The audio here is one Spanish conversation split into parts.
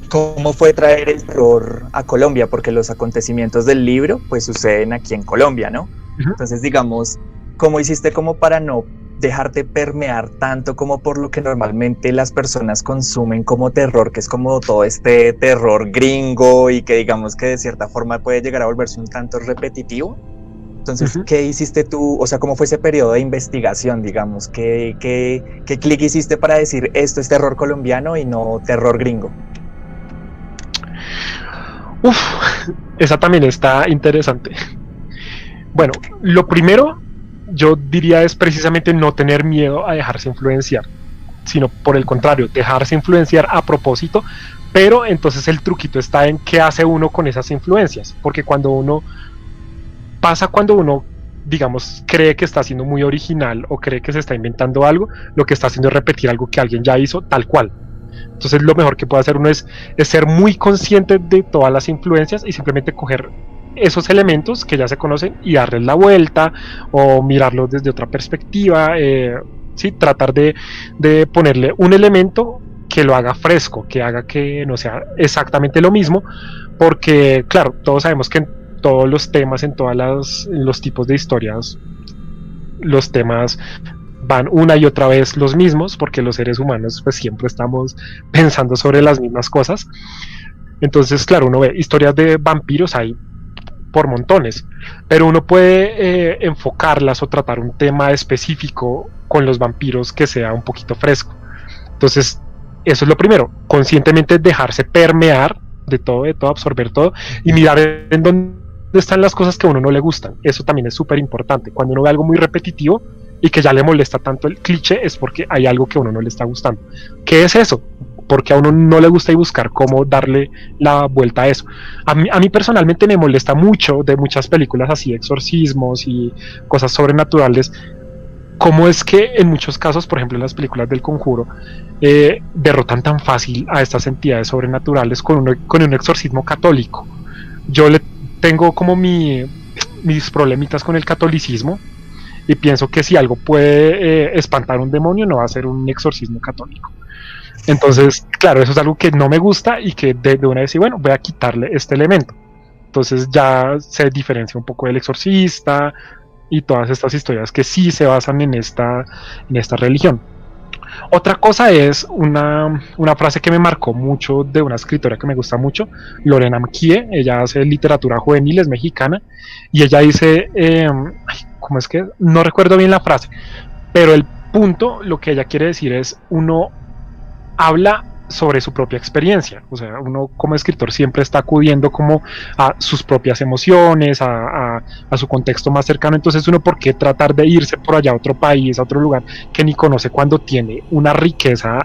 cómo fue traer el terror a Colombia, porque los acontecimientos del libro pues suceden aquí en Colombia, ¿no? Ujú. Entonces, digamos, ¿cómo hiciste como para no dejarte permear tanto como por lo que normalmente las personas consumen como terror, que es como todo este terror gringo y que digamos que de cierta forma puede llegar a volverse un tanto repetitivo? Entonces, Ujú. ¿qué hiciste tú? O sea, ¿cómo fue ese periodo de investigación, digamos? ¿Qué clic hiciste para decir esto es terror colombiano y no terror gringo? Uf, esa también está interesante. Bueno, lo primero, yo diría es precisamente no tener miedo a dejarse influenciar, sino por el contrario, dejarse influenciar a propósito, pero entonces el truquito está en qué hace uno con esas influencias, porque cuando uno, digamos, cree que está siendo muy original o cree que se está inventando algo, lo que está haciendo es repetir algo que alguien ya hizo tal cual. Entonces lo mejor que puede hacer uno es ser muy consciente de todas las influencias y simplemente coger esos elementos que ya se conocen y darles la vuelta o mirarlos desde otra perspectiva, sí, tratar de ponerle un elemento que lo haga fresco, que haga que no sea exactamente lo mismo, porque claro, todos sabemos que en todos los temas, en los tipos de historias, los temas van una y otra vez los mismos, porque los seres humanos pues siempre estamos pensando sobre las mismas cosas. Entonces, claro, uno ve historias de vampiros, hay por montones, pero uno puede enfocarlas o tratar un tema específico con los vampiros que sea un poquito fresco. Entonces, eso es lo primero, conscientemente dejarse permear de todo, absorber todo y mirar en dónde están las cosas que a uno no le gustan. Eso también es súper importante. Cuando uno ve algo muy repetitivo y que ya le molesta tanto el cliché, es porque hay algo que a uno no le está gustando. ¿Qué es eso? Porque a uno no le gusta y buscar cómo darle la vuelta a eso. A mí personalmente me molesta mucho de muchas películas así, exorcismos y cosas sobrenaturales, cómo es que en muchos casos, por ejemplo en las películas del Conjuro, derrotan tan fácil a estas entidades sobrenaturales con un exorcismo católico. Yo le tengo como mis problemitas con el catolicismo y pienso que si algo puede espantar un demonio no va a ser un exorcismo católico. Entonces, claro, eso es algo que no me gusta y que de una vez, y bueno, voy a quitarle este elemento. Entonces ya se diferencia un poco del exorcista y todas estas historias que sí se basan en esta religión. Otra cosa es una frase que me marcó mucho de una escritora que me gusta mucho, Lorena Mquie. Ella hace literatura juvenil, es mexicana, y ella dice, ¿cómo es que? No recuerdo bien la frase, pero el punto, lo que ella quiere decir es, uno habla sobre su propia experiencia, o sea, uno como escritor siempre está acudiendo como a sus propias emociones, a su contexto más cercano, entonces uno por qué tratar de irse por allá a otro país, a otro lugar que ni conoce cuando tiene una riqueza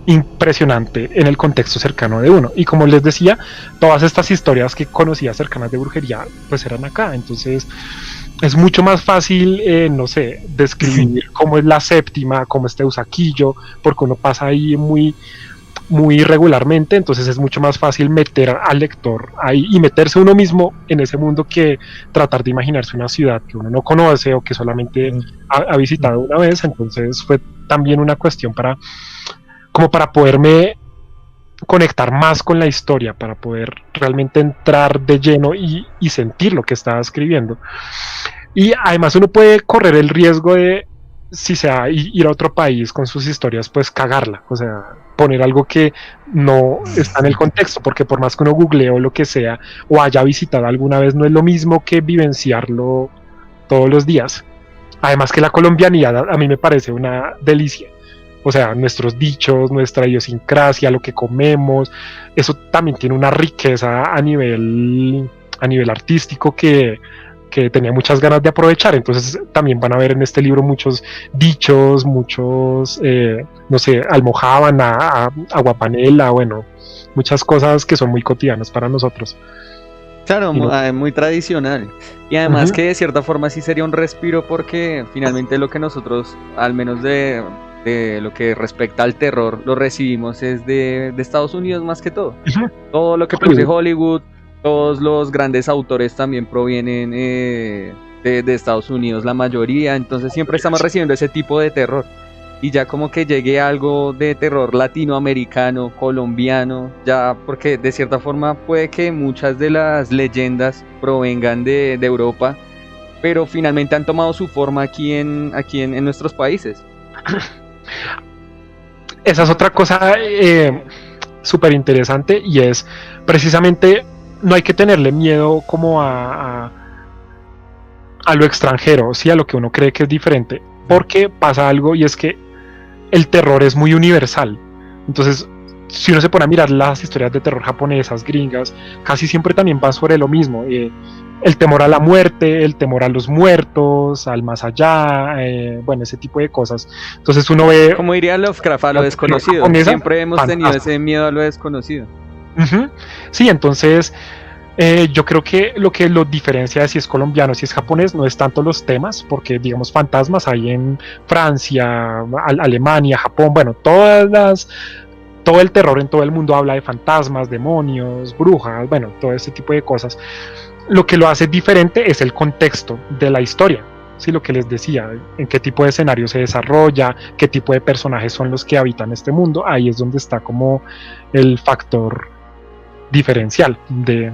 impresionante en el contexto cercano de uno. Y como les decía, todas estas historias que conocía cercanas de brujería, pues eran acá. Entonces, es mucho más fácil, no sé, describir cómo es la séptima, cómo es Teusaquillo, porque uno pasa ahí muy regularmente, entonces es mucho más fácil meter al lector ahí y meterse uno mismo en ese mundo que tratar de imaginarse una ciudad que uno no conoce o que solamente ha visitado una vez. Entonces fue también una cuestión como para poderme conectar más con la historia, para poder realmente entrar de lleno y sentir lo que estaba escribiendo. Y además uno puede correr el riesgo de, si sea ir a otro país con sus historias, pues cagarla, o sea, poner algo que no está en el contexto, porque por más que uno googlee o lo que sea, o haya visitado alguna vez, no es lo mismo que vivenciarlo todos los días. Además que la colombianidad a mí me parece una delicia. O sea, nuestros dichos, nuestra idiosincrasia, lo que comemos, eso también tiene una riqueza a nivel artístico que tenía muchas ganas de aprovechar. Entonces también van a ver en este libro muchos dichos, muchos, no sé, almojábana, aguapanela, bueno, muchas cosas que son muy cotidianas para nosotros. Claro, No, muy tradicional. Y además que de cierta forma sí sería un respiro porque finalmente lo que nosotros, al menos de lo que respecta al terror, lo recibimos es de Estados Unidos más que todo. Todo lo que produce Hollywood, todos los grandes autores también provienen de Estados Unidos, la mayoría. Entonces siempre estamos recibiendo ese tipo de terror. y ya como que llegue algo de terror latinoamericano, colombiano, ya porque de cierta forma puede que muchas de las leyendas provengan de Europa, pero finalmente han tomado su forma aquí en nuestros países. Esa es otra cosa súper interesante, y es precisamente no hay que tenerle miedo como a lo extranjero, ¿sí? A lo que uno cree que es diferente, porque pasa algo, y es que el terror es muy universal. Entonces, si uno se pone a mirar las historias de terror japonesas, gringas, casi siempre también van sobre lo mismo. El temor a la muerte, el temor a los muertos, al más allá, bueno, ese tipo de cosas. Entonces uno ve... Como diría Lovecraft, a lo desconocido. Japonesa, Siempre hemos tenido fantástico. ese miedo a lo desconocido. Uh-huh. Sí, entonces yo creo que lo diferencia de si es colombiano, si es japonés, no es tanto los temas, porque digamos fantasmas hay en Francia, Alemania, Japón, bueno, todo el terror en todo el mundo habla de fantasmas, demonios, brujas, bueno, todo ese tipo de cosas. Lo que lo hace diferente es el contexto de la historia, ¿sí? Lo que les decía, en qué tipo de escenario se desarrolla, qué tipo de personajes son los que habitan este mundo, ahí es donde está como el factor diferencial de